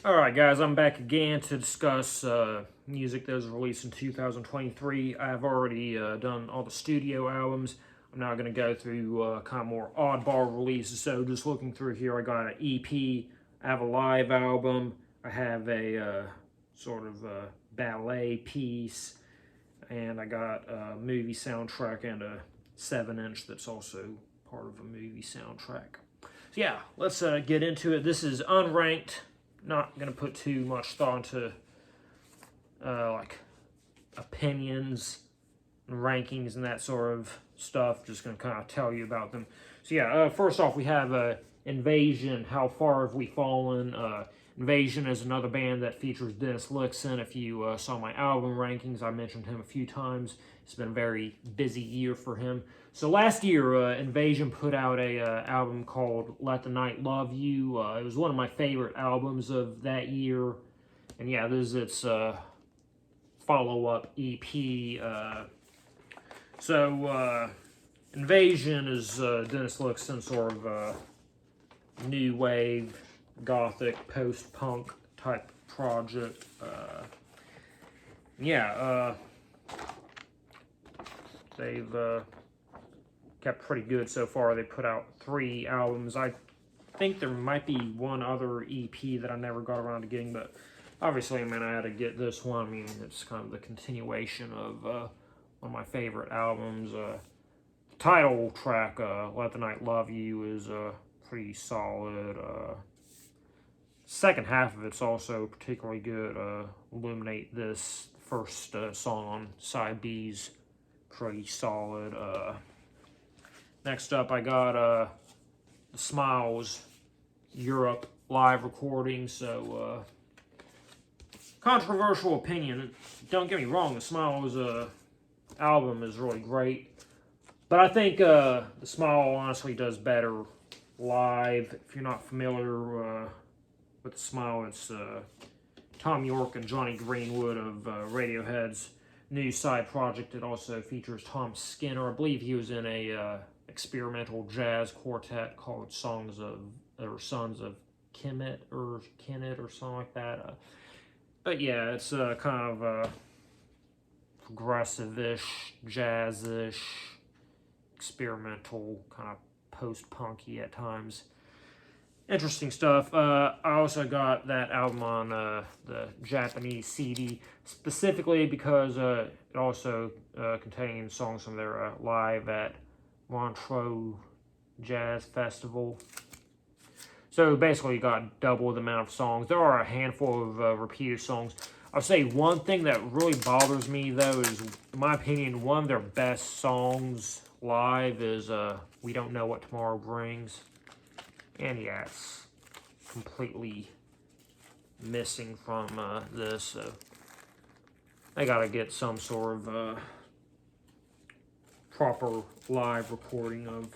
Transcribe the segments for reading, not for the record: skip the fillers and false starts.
Alright guys, I'm back again to discuss music that was released in 2023. I've already done all the studio albums. I'm now going to go through kind of more oddball releases. So just looking through here, I got an EP, I have a live album, I have a sort of ballet piece, and I got a movie soundtrack and a 7-inch that's also part of a movie soundtrack. So yeah, let's get into it. This is unranked. Not going to put too much thought into like opinions and rankings and that sort of stuff. Just going to kind of tell you about them. So yeah, first off we have Invasion, How Far Have We Fallen? Invasion is another band that features Dennis Lyxzén. If you saw my album rankings, I mentioned him a few times. It's been a very busy year for him. So last year, Invasion put out a album called Let the Night Love You. It was one of my favorite albums of that year. And yeah, this is its follow-up EP. Invasion is Dennis Lyxzén, sort of new wave, gothic, post-punk type project. They've kept pretty good so far. They put out 3 albums. I think there might be one other EP that I never got around to getting, but obviously, I mean, I had to get this one. I mean, it's kind of the continuation of one of my favorite albums. The title track, Let the Night Love You, is pretty solid. Second half of it's also particularly good. Illuminate This, first song on side B's pretty solid. Next up, I got the Smiles Europe live recording. So, controversial opinion. Don't get me wrong, the Smiles album is really great. But I think the Smile honestly does better live. If you're not familiar with the Smile, it's Tom York and Johnny Greenwood of Radiohead's new side project. It also features Tom Skinner. I believe he was in a experimental jazz quartet called Sons of Kemet or Kennett or something like that. But yeah, it's kind of progressive-ish, jazz-ish, experimental, kind of post-punky at times. Interesting stuff. I also got that album on the Japanese CD, specifically because it also contains songs from their live at Montreux Jazz Festival. So basically you got double the amount of songs. There are a handful of repeated songs. I'll say one thing that really bothers me though is, in my opinion, one of their best songs live is We Don't Know What Tomorrow Brings. And yeah, it's completely missing from this. So I gotta get some sort of proper live recording of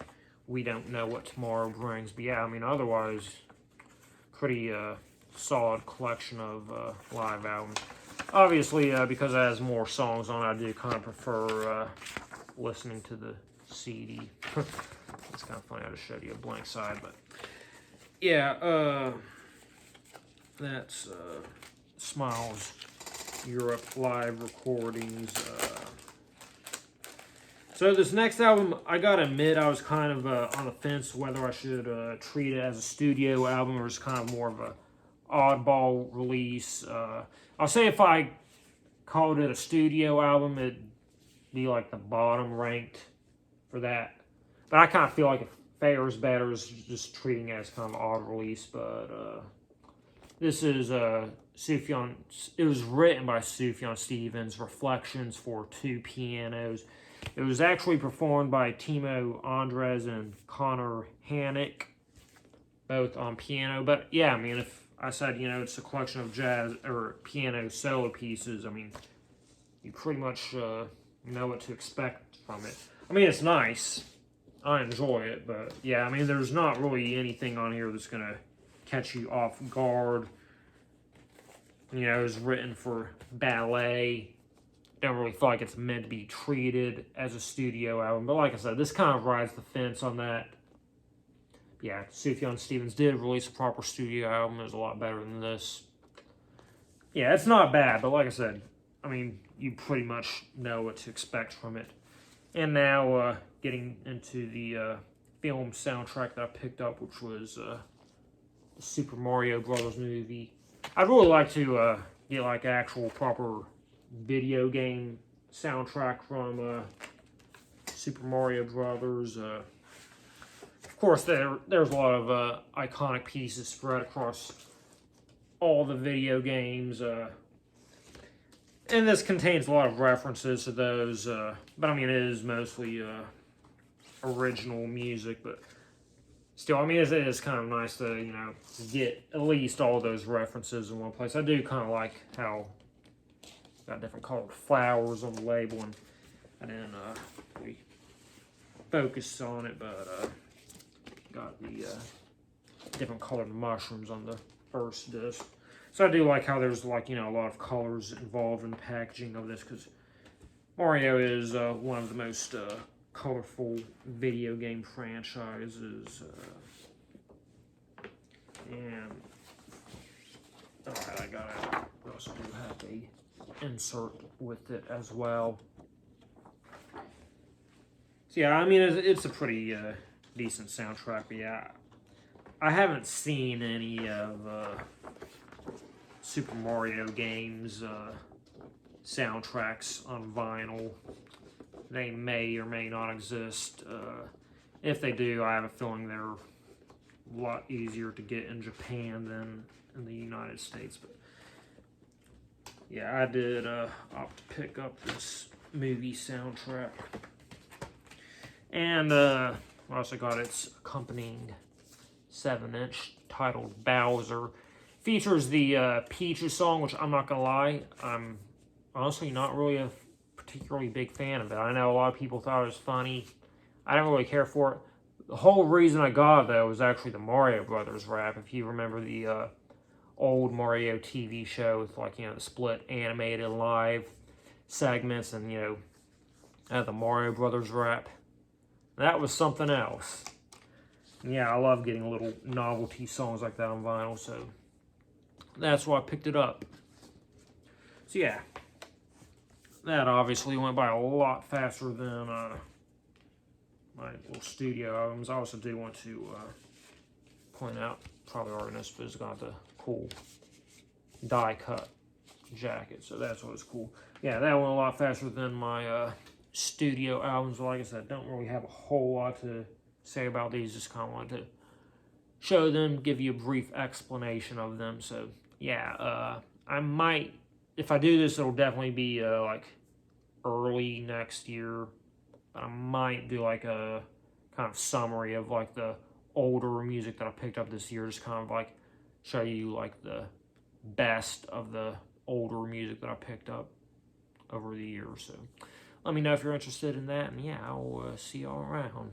We Don't Know What Tomorrow Brings. But yeah, I mean, otherwise, pretty solid collection of live albums. Obviously, because it has more songs on it, I do kind of prefer listening to the CD. It's kind of funny, I just showed you a blank side, but yeah, that's Smiles Europe live recordings. So this next album, I gotta admit, I was kind of on the fence whether I should treat it as a studio album or as kind of more of a oddball release. I'll say if I called it a studio album, it'd be like the bottom ranked for that. But I kind of feel like it fares better as just treating it as kind of an odd release. But this is Sufjan. It was written by Sufjan Stevens. Reflections for 2 pianos. It was actually performed by Timo Andres and Connor Hannick, both on piano. But yeah, I mean, if I said, you know, it's a collection of jazz or piano solo pieces, I mean, you pretty much know what to expect from it. I mean, it's nice. I enjoy it, but yeah, I mean, there's not really anything on here that's going to catch you off guard. You know, it was written for ballet. Don't really feel like it's meant to be treated as a studio album. But like I said, this kind of rides the fence on that. Yeah, Sufjan Stevens did release a proper studio album. It was a lot better than this. yeah, it's not bad, but like I said, I mean, you pretty much know what to expect from it. And now, getting into the film soundtrack that I picked up, which was the Super Mario Brothers movie. I'd really like to get like actual proper video game soundtrack from Super Mario Brothers. Of course, there's a lot of iconic pieces spread across all the video games, and this contains a lot of references to those. But I mean, it is mostly original music, but still, I mean, it is kind of nice to, you know, get at least all those references in one place. I do kind of like how got different colored flowers on the label, and I didn't really focus on it, but got the different colored mushrooms on the first disc. So I do like how there's, like, you know, a lot of colors involved in the packaging of this, because Mario is one of the most colorful video game franchises. And alright, we also do have a insert with it as well. So yeah, I mean, it's a pretty decent soundtrack, but yeah, I haven't seen any of Super Mario games soundtracks on vinyl. They may or may not exist. If they do, I have a feeling they're a lot easier to get in Japan than in the United States. But yeah, I did opt to pick up this movie soundtrack. And I also got its accompanying 7-inch titled Bowser. Features the Peaches song, which I'm not gonna lie, I'm honestly not really a particularly big fan of it. I know a lot of people thought it was funny. I don't really care for it. The whole reason I got it, though, was actually the Mario Brothers rap. If you remember the old Mario TV show with, like, you know, the split animated live segments and, you know, the Mario Brothers rap. That was something else. And yeah, I love getting little novelty songs like that on vinyl, so that's why I picked it up. So yeah, that obviously went by a lot faster than my little studio albums. I also do want to point out, probably already noticed, but it's got the cool die cut jacket, so that's what's cool. Yeah, that went a lot faster than my studio albums. Like I said, don't really have a whole lot to say about these. Just kind of wanted to show them, give you a brief explanation of them. So yeah, I might, if I do this, it'll definitely be like early next year. But I might do like a kind of summary of like the older music that I picked up this year. Just kind of like show you like the best of the older music that I picked up over the years. So let me know if you're interested in that, and yeah, I'll see y'all around.